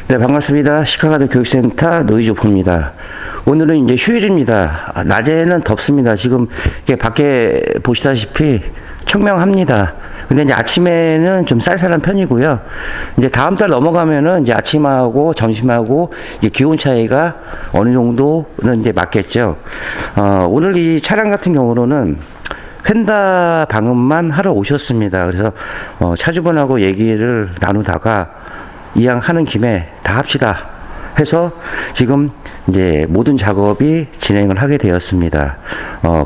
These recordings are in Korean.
네, 반갑습니다. 시카가드 교육센터 노이조포입니다. 오늘은 이제 휴일입니다. 낮에는 덥습니다. 지금 이렇게 밖에 보시다시피 청명합니다. 근데 이제 아침에는 좀 쌀쌀한 편이고요. 이제 다음 달 넘어가면은 이제 아침하고 점심하고 이제 기온 차이가 어느 정도는 이제 맞겠죠. 오늘 이 차량 같은 경우로는 휀다 방음만 하러 오셨습니다. 그래서 차주분하고 얘기를 나누다가 이왕 하는 김에 다 합시다 해서 지금 이제 모든 작업이 진행을 하게 되었습니다.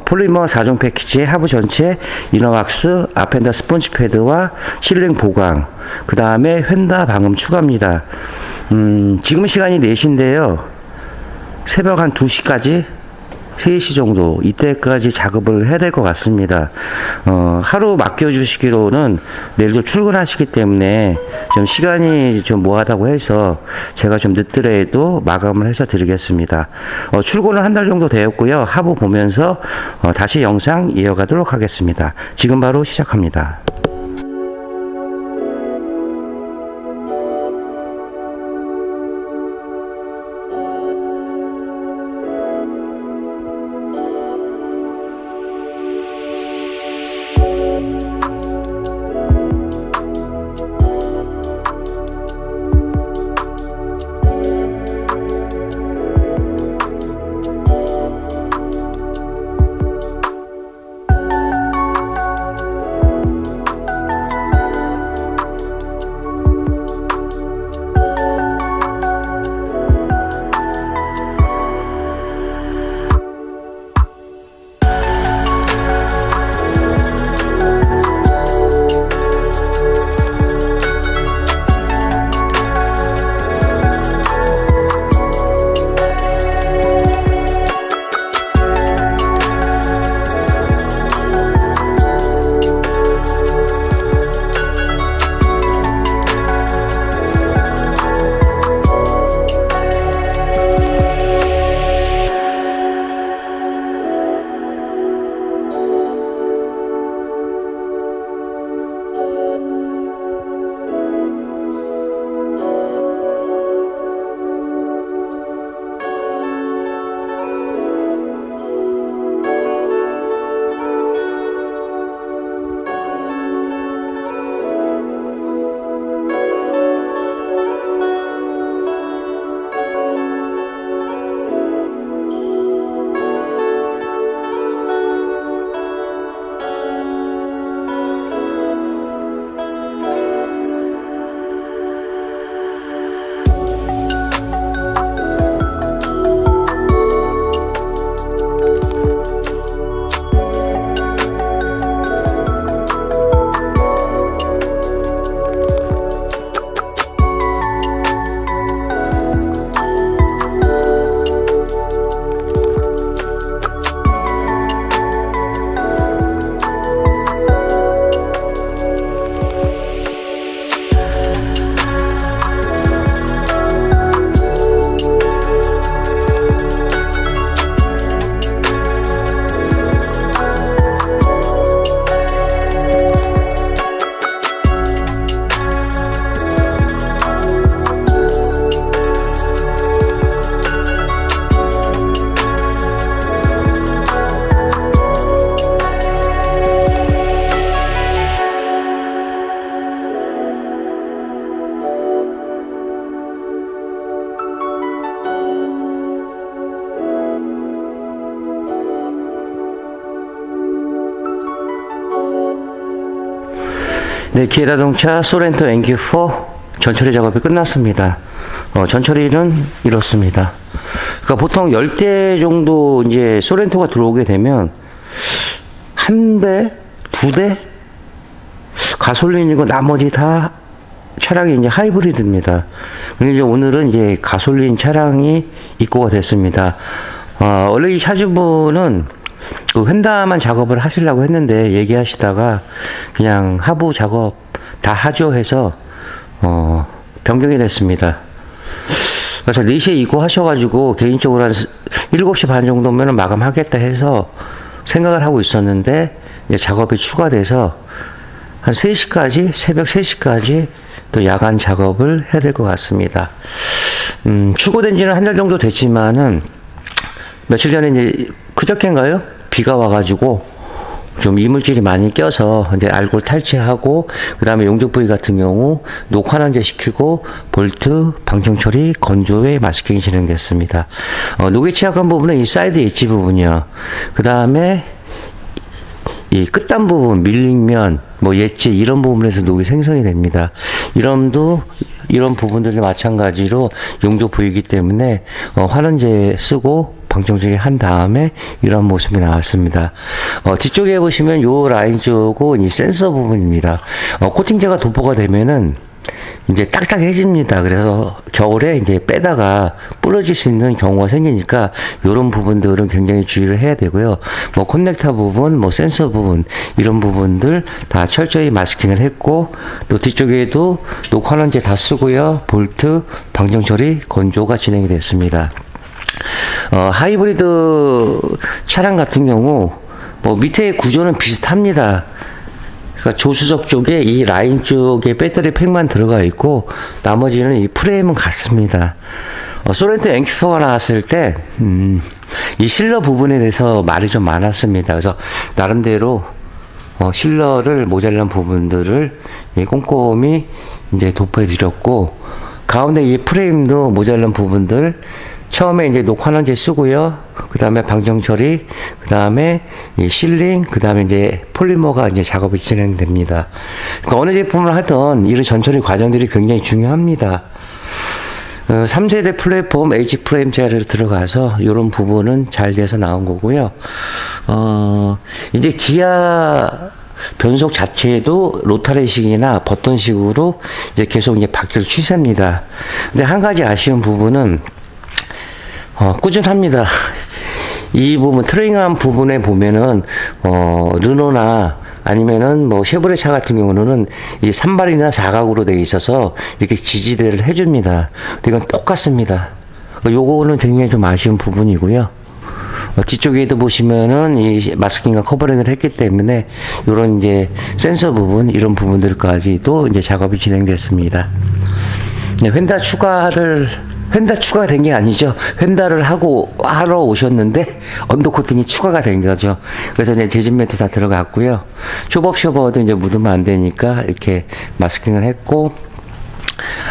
폴리머 4종 패키지의 하부 전체 이너왁스, 앞엔더 스펀지 패드와 실링 보강, 그 다음에 휀다 방음 추가입니다. 지금 시간이 4시인데요. 새벽 한 2시까지 3시 정도 이때까지 작업을 해야 될 것 같습니다. 하루 맡겨주시기로는 내일도 출근하시기 때문에 좀 시간이 좀 뭐하다고 해서 제가 좀 늦더라도 마감을 해서 드리겠습니다. 출근은 한 달 정도 되었고요. 하부 보면서 다시 영상 이어가도록 하겠습니다. 지금 바로 시작합니다. 네, 기아자동차 소렌토 NQ4 전처리 작업이 끝났습니다. 전처리는 이렇습니다. 그러니까 보통 10대 정도 이제 소렌토가 들어오게 되면 한 대, 두 대 가솔린이고 나머지 다 차량이 이제 하이브리드입니다. 근데 이제 오늘은 이제 가솔린 차량이 입고가 됐습니다. 원래 이 차주분은 그 휀다만 작업을 하시려고 했는데 얘기하시다가 그냥 하부 작업 다 하죠 해서 변경이 됐습니다. 그래서 4시에 입고하셔가지고 개인적으로 한 7시 반 정도면 마감하겠다 해서 생각을 하고 있었는데 이제 작업이 추가돼서 한 3시까지 새벽 3시까지 또 야간 작업을 해야 될 것 같습니다. 출고된 지는 한 달 정도 됐지만은 며칠 전에 이제 그저께인가요? 비가 와가지고 좀 이물질이 많이 껴서 이제 알코올 탈취하고, 그 다음에 용접 부위 같은 경우 녹환원제 시키고 볼트, 방청 처리, 건조에 마스킹이 진행됐습니다. 녹에 취약한 부분은 이 사이드 엣지 부분이요. 그 다음에 이 끝단 부분, 밀링면, 뭐 엣지 이런 부분에서 녹이 생성이 됩니다. 이런 부분들도 마찬가지로 용접 부위이기 때문에 환원제 쓰고 방청처리 한 다음에 이런 모습이 나왔습니다. 뒤쪽에 보시면 요 라인 쪽은 이 센서 부분입니다. 코팅제가 도포가 되면은 이제 딱딱해집니다. 그래서 겨울에 이제 빼다가 부러질 수 있는 경우가 생기니까 이런 부분들은 굉장히 주의를 해야 되고요. 뭐 커넥터 부분, 뭐 센서 부분 이런 부분들 다 철저히 마스킹을 했고, 또 뒤쪽에도 녹환원제 다 쓰고요. 볼트, 방정 처리, 건조가 진행이 됐습니다. 하이브리드 차량 같은 경우 뭐 밑에 구조는 비슷합니다. 그러니까 조수석 쪽에 이 라인 쪽에 배터리 팩만 들어가 있고 나머지는 이 프레임은 같습니다. 소렌토 엔큐퍼가 나왔을 때 이 실러 부분에 대해서 말이 좀 많았습니다. 그래서 나름대로 실러를 모자란 부분들을 꼼꼼히 이제 도포해 드렸고, 가운데 이 프레임도 모자란 부분들 처음에 이제 녹환원제 쓰고요. 그 다음에 방정 처리, 그 다음에 이 실링, 그 다음에 이제 폴리머가 이제 작업이 진행됩니다. 그러니까 어느 제품을 하던 이런 전처리 과정들이 굉장히 중요합니다. 3세대 플랫폼 H 프레임 자리로 들어가서 이런 부분은 잘 돼서 나온 거고요. 이제 기아 변속 자체도 로타리식이나 버튼식으로 이제 계속 이제 바뀔 추세입니다. 근데 한 가지 아쉬운 부분은 꾸준합니다. 이 부분, 트레이닝한 부분에 보면은, 르노나 아니면은 뭐 쉐보레 차 같은 경우는 이 산발이나 사각으로 되어 있어서 이렇게 지지대를 해줍니다. 이건 똑같습니다. 요거는 굉장히 좀 아쉬운 부분이고요. 뒤쪽에도 보시면은 이 마스킹과 커버링을 했기 때문에 요런 이제 센서 부분, 이런 부분들까지도 이제 작업이 진행됐습니다. 네, 휀다 추가된 게 아니죠. 휀다를 하러 오셨는데 언더코팅이 추가가 된 거죠. 그래서 이제 재진 매트 다 들어갔고요. 쇼버도 이제 묻으면 안 되니까 이렇게 마스킹을 했고,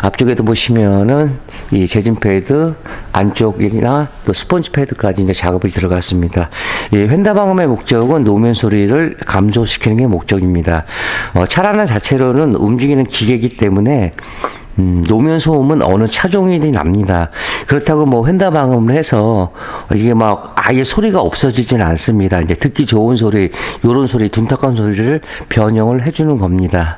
앞쪽에도 보시면은 이 재진 패드 안쪽이나 또 스펀지 패드까지 이제 작업이 들어갔습니다. 이 휀다 방음의 목적은 노면 소리를 감소시키는 게 목적입니다. 차라는 자체로는 움직이는 기계이기 때문에 노면 소음은 어느 차종이든 납니다. 그렇다고 뭐 휀다 방음을 해서 이게 막 아예 소리가 없어지진 않습니다. 이제 듣기 좋은 소리, 요런 소리, 둔탁한 소리를 변형을 해주는 겁니다.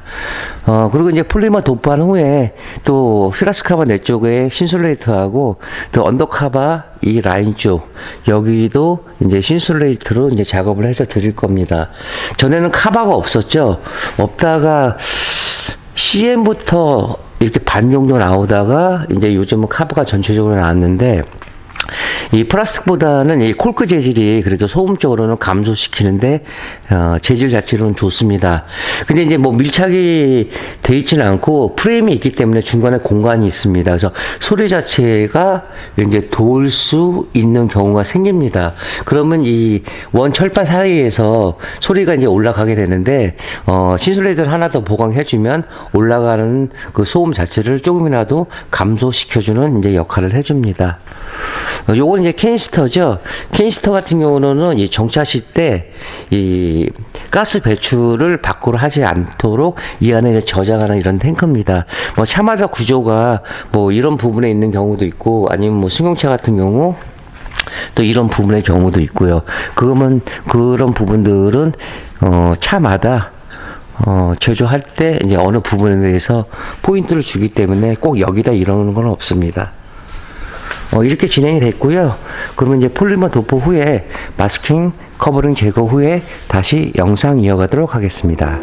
그리고 이제 폴리머 도포한 후에 또 휘라스카바 내 쪽에 신슐레이터하고 또 언더카바 이 라인 쪽 여기도 이제 신슐레이터로 이제 작업을 해서 드릴 겁니다. 전에는 카바가 없었죠. 없다가 CM부터 이렇게 반 정도 나오다가 이제 요즘은 카바가 전체적으로 나왔는데, 이 플라스틱보다는 이 콜크 재질이 그래도 소음적으로는 감소시키는데 재질 자체로는 좋습니다. 근데 이제 뭐 밀착이 돼 있지는 않고 프레임이 있기 때문에 중간에 공간이 있습니다. 그래서 소리 자체가 이제 돌 수 있는 경우가 생깁니다. 그러면 이 원 철판 사이에서 소리가 이제 올라가게 되는데, 신슐레이터를 하나 더 보강해주면 올라가는 그 소음 자체를 조금이라도 감소시켜주는 이제 역할을 해줍니다. 요건 이제 캐니스터죠. 캐니스터 같은 경우는 이 정차시 때 이 가스 배출을 밖으로 하지 않도록 이 안에 저장하는 이런 탱크입니다. 뭐 차마다 구조가 뭐 이런 부분에 있는 경우도 있고, 아니면 뭐 승용차 같은 경우 또 이런 부분의 경우도 있고요. 그러면 그런 부분들은 차마다 제조할 때 이제 어느 부분에 대해서 포인트를 주기 때문에 꼭 여기다 이러는 건 없습니다. 이렇게 진행이 됐고요. 그러면 이제 폴리머 도포 후에 마스킹, 커버링 제거 후에 다시 영상 이어가도록 하겠습니다.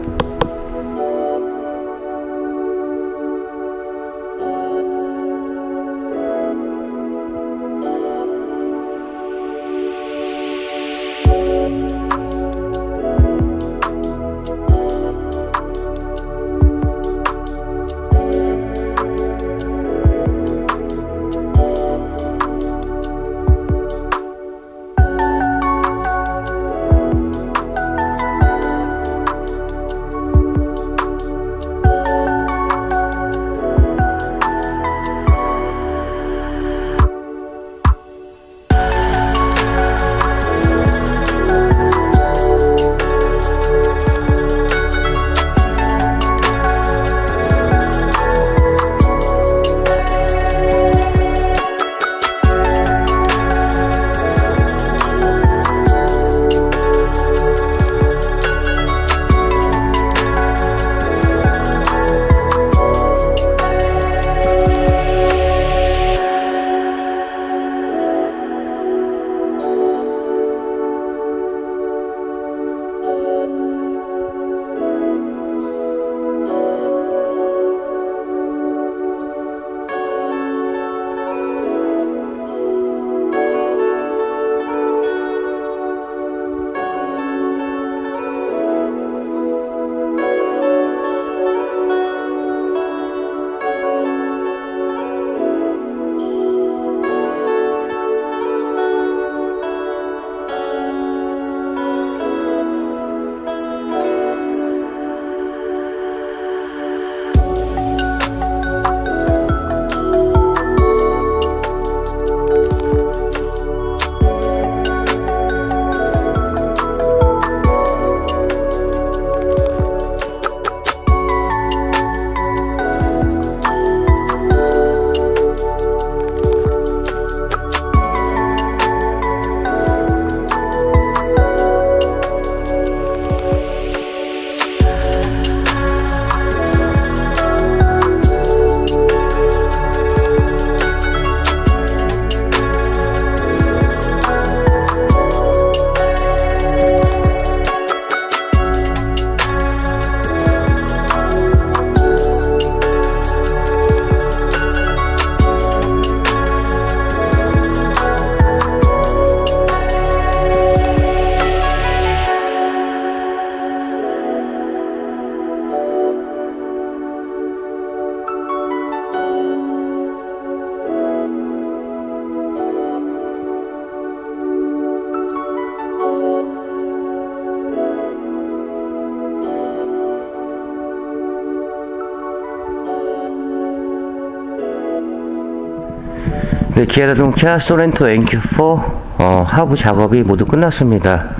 네, 기아자동차 소렌토 NQ4 하부 작업이 모두 끝났습니다.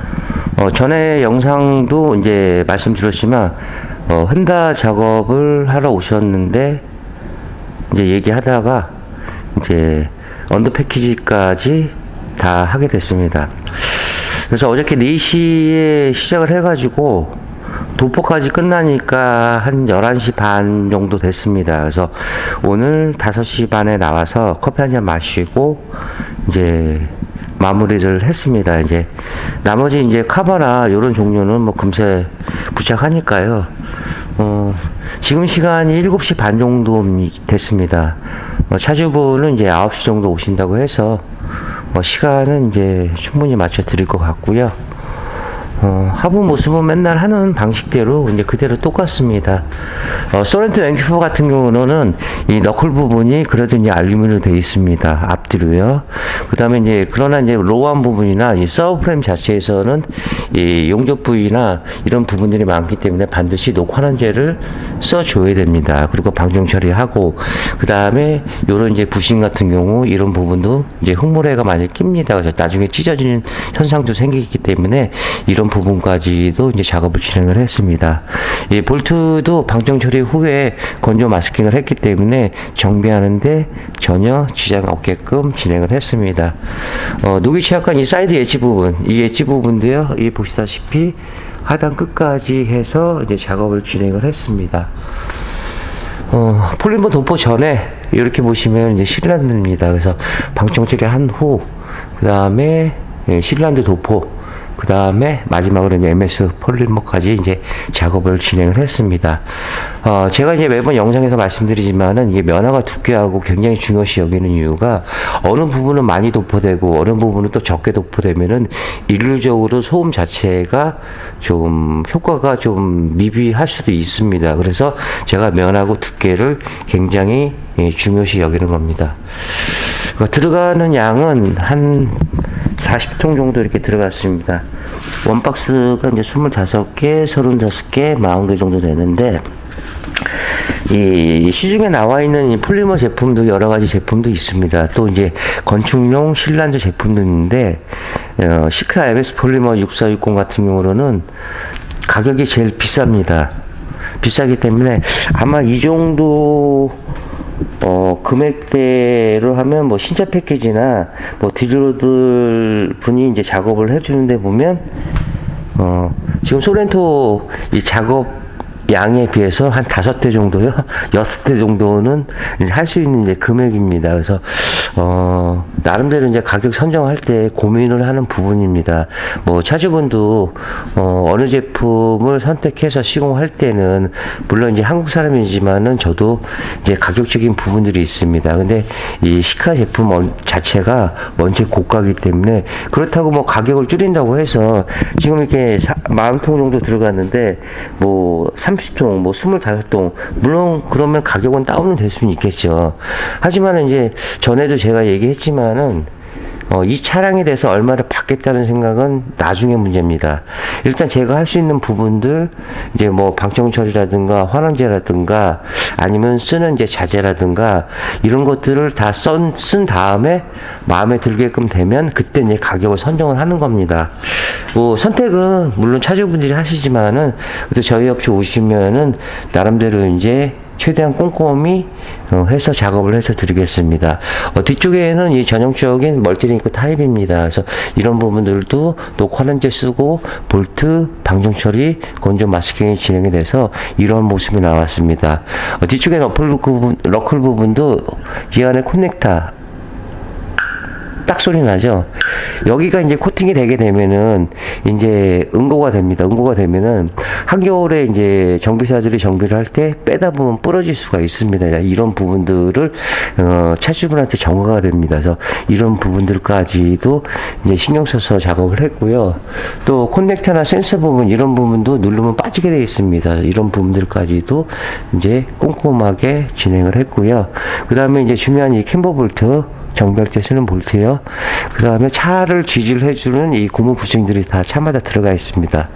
전에 영상도 이제 말씀드렸지만 흔다 작업을 하러 오셨는데 이제 얘기하다가 이제 언더 패키지까지 다 하게 됐습니다. 그래서 어저께 4시에 시작을 해가지고 도포까지 끝나니까 한 11시 반 정도 됐습니다. 그래서 오늘 5시 반에 나와서 커피 한잔 마시고 이제 마무리를 했습니다. 이제 나머지 이제 카바나 이런 종류는 뭐 금세 부착하니까요. 지금 시간이 7시 반 정도 됐습니다. 차주분은 이제 9시 정도 오신다고 해서 시간은 이제 충분히 맞춰 드릴 것 같고요. 하부 모습은 맨날 하는 방식대로 이제 그대로 똑같습니다. 소렌토 NQ4 같은 경우는 이 너클 부분이 그래도 이제 알루미늄으로 되어 있습니다. 앞뒤로요. 그 다음에 이제 그러나 이제 로우한 부분이나 이 서브프레임 자체에서는 이 용접 부위나 이런 부분들이 많기 때문에 반드시 녹환원제를 써줘야 됩니다. 그리고 방정 처리하고 그 다음에 요런 이제 부신 같은 경우 이런 부분도 이제 흙모래가 많이 낍니다. 그래서 나중에 찢어지는 현상도 생기기 때문에 이런 부분까지도 이제 작업을 진행을 했습니다. 이 볼트도 방정 처리 후에 건조 마스킹을 했기 때문에 정비하는데 전혀 지장 없게끔 진행을 했습니다. 녹이 취약한 이 사이드 엣지 부분, 이 엣지 부분도요, 이 보시다시피 하단 끝까지 해서 이제 작업을 진행을 했습니다. 폴리머 도포 전에 이렇게 보시면 이제 실란드입니다. 그래서 방정 처리한 후, 그 다음에 실란드 도포, 그 다음에 마지막으로 이제 MS 폴리머까지 이제 작업을 진행을 했습니다. 제가 이제 매번 영상에서 말씀드리지만은 이게 면화가 두께하고 굉장히 중요시 여기는 이유가 어느 부분은 많이 도포되고 어느 부분은 또 적게 도포되면은 일률적으로 소음 자체가 좀 효과가 좀 미비할 수도 있습니다. 그래서 제가 면하고 두께를 굉장히 중요시 여기는 겁니다. 들어가는 양은 한 40통 정도 이렇게 들어갔습니다. 원박스가 이제 25개, 35개, 40개 정도 되는데, 이 시중에 나와 있는 이 폴리머 제품도 여러 가지 제품도 있습니다. 또 이제 건축용 실란드 제품도 있는데, 시카 MS 폴리머 6460 같은 경우로는 가격이 제일 비쌉니다. 비싸기 때문에 아마 이 정도 금액대로 하면 뭐 신차 패키지나 뭐 딜러들 분이 이제 작업을 해주는데 보면 지금 소렌토 이 작업 양에 비해서 한 5대 정도요, 6대 정도는 할 수 있는 이제 금액입니다. 그래서 나름대로 이제 가격 선정할 때 고민을 하는 부분입니다. 뭐 차주분도 어느 제품을 선택해서 시공할 때는 물론 이제 한국 사람이지만은 저도 이제 가격적인 부분들이 있습니다. 근데 이 시카 제품 자체가 원체 고가이기 때문에 그렇다고 뭐 가격을 줄인다고 해서 지금 이렇게 40통 정도 들어갔는데 뭐 30통, 뭐 25통, 물론 그러면 가격은 다운은 될 수는 있겠죠. 하지만 이제 전에도 제가 얘기했지만은 이 차량에 대해서 얼마를 받겠다는 생각은 나중에 문제입니다. 일단 제가 할 수 있는 부분들, 이제 뭐 방청 처리라든가 환원제라든가 아니면 쓰는 이제 자재라든가 이런 것들을 다 쓴 다음에 마음에 들게끔 되면 그때 이제 가격을 선정을 하는 겁니다. 뭐 선택은 물론 차주분들이 하시지만은 그래도 저희 업체 오시면은 나름대로 이제 최대한 꼼꼼히 해서 작업을 해서 드리겠습니다. 뒤쪽에는 이 전형적인 멀티링크 타입입니다. 그래서 이런 부분들도 녹화렌즈 쓰고 볼트, 방정 처리, 건조 마스킹이 진행이 돼서 이런 모습이 나왔습니다. 뒤쪽에 너클 부분도 이 안에 커넥터 딱 소리 나죠. 여기가 이제 코팅이 되게 되면은 이제 응고가 됩니다. 응고가 되면은 한겨울에 이제 정비사들이 정비를 할 때 빼다 보면 부러질 수가 있습니다. 이런 부분들을 차주분한테 전가가 됩니다. 그래서 이런 부분들까지도 이제 신경 써서 작업을 했고요. 또 커넥터나 센서 부분 이런 부분도 누르면 빠지게 되어 있습니다. 이런 부분들까지도 이제 꼼꼼하게 진행을 했고요. 그 다음에 이제 중요한 이 캠버 볼트 정비할 때 쓰는 볼트요. 그 다음에 차를 지질해주는 이 고무 부싱들이 다 차마다 들어가 있습니다.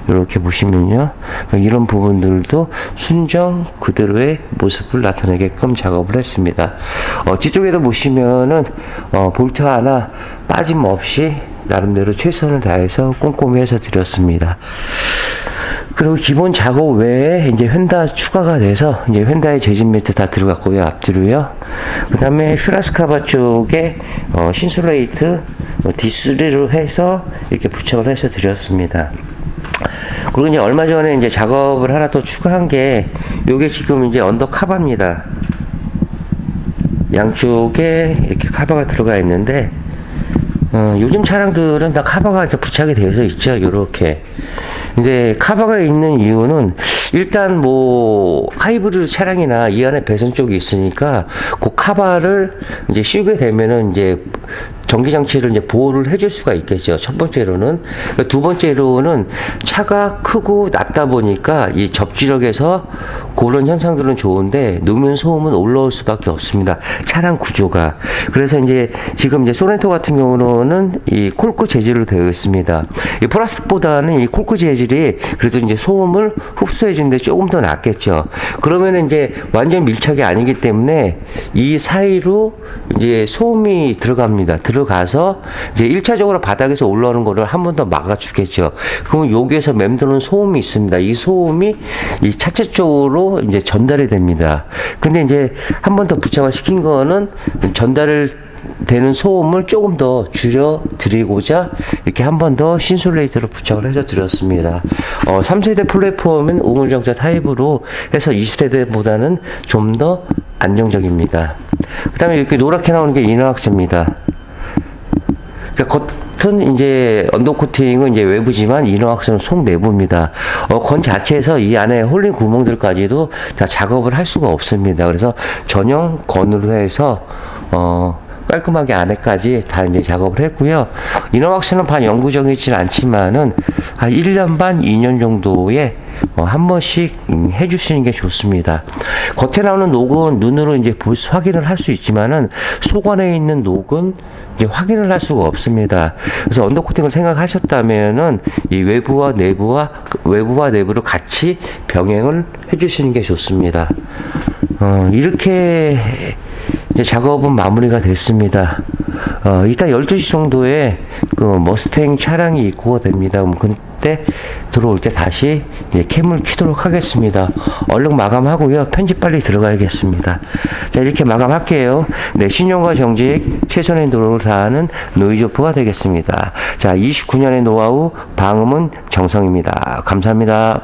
이렇게 보시면요. 이런 부분들도 순정 그대로의 모습을 나타내게끔 작업을 했습니다. 뒤쪽에도 보시면은, 볼트 하나 빠짐없이 나름대로 최선을 다해서 꼼꼼히 해서 드렸습니다. 그리고 기본 작업 외에 이제 휀다 추가가 돼서 이제 휀다의 재진 매트 다 들어갔고요. 앞뒤로요. 그 다음에 퓨라스카바 쪽에 신솔레이트 D3로 해서 이렇게 부착을 해서 드렸습니다. 그리고 이제 얼마 전에 이제 작업을 하나 또 추가한 게 요게 지금 이제 언더 카바입니다. 양쪽에 이렇게 카바가 들어가 있는데 요즘 차량들은 다 카바가 부착이 되어 있죠. 요렇게. 근데 카바가 있는 이유는 일단 뭐 하이브리드 차량이나 이 안에 배선 쪽이 있으니까 그 카바를 이제 씌우게 되면은 이제 전기 장치를 이제 보호를 해줄 수가 있겠죠. 첫 번째로는. 두 번째로는 차가 크고 낮다 보니까 이 접지력에서 그런 현상들은 좋은데 노면 소음은 올라올 수밖에 없습니다. 차량 구조가. 그래서 이제 지금 이제 소렌토 같은 경우는 이 콜크 재질로 되어 있습니다. 이 플라스틱보다는 이 콜크 재질이 그래도 이제 소음을 흡수해 주는데 조금 더 낫겠죠. 그러면 이제 완전 밀착이 아니기 때문에 이 사이로 이제 소음이 들어갑니다. 들어가서 이제 1차적으로 바닥에서 올라오는 거를 한 번 더 막아주겠죠. 그러면 여기에서 맴도는 소음이 있습니다. 이 소음이 이 차체 쪽으로 이제 전달이 됩니다. 근데 이제 한 번 더 부착을 시킨 거는 전달을 되는 소음을 조금 더 줄여 드리고자 이렇게 한 번 더 신솔레이트로 부착을 해서 드렸습니다. 3세대 플랫폼은 우물정차 타입으로 해서 20세대보다는 좀 더 안정적입니다. 그 다음에 이렇게 노랗게 나오는 게 이너왁스입니다. 겉은 이제 언더 코팅은 이제 외부지만 이너왁스는 속 내부입니다. 건 자체에서 이 안에 홀린 구멍들까지도 다 작업을 할 수가 없습니다. 그래서 전용 건으로 해서 깔끔하게 안에까지 다 이제 작업을 했고요. 이너왁스는 반 영구적이진 않지만은 한 1년 반, 2년 정도에 한 번씩 해주시는 게 좋습니다. 겉에 나오는 녹은 눈으로 이제 확인을 할 수 있지만은 속 안에 있는 녹은 이제 확인을 할 수가 없습니다. 그래서 언더코팅을 생각하셨다면은 이 외부와 내부를 같이 병행을 해주시는 게 좋습니다. 이렇게 이제 작업은 마무리가 됐습니다. 이따 12시 정도에 그 머스탱 차량이 입고가 됩니다. 그럼 그때 들어올 때 다시 이제 캠을 켜도록 하겠습니다. 얼른 마감하고요. 편집 빨리 들어가야겠습니다. 자, 이렇게 마감할게요. 네, 신용과 정직, 최선의 노력을 다하는 노이조프가 되겠습니다. 자, 29년의 노하우, 방음은 정성입니다. 감사합니다.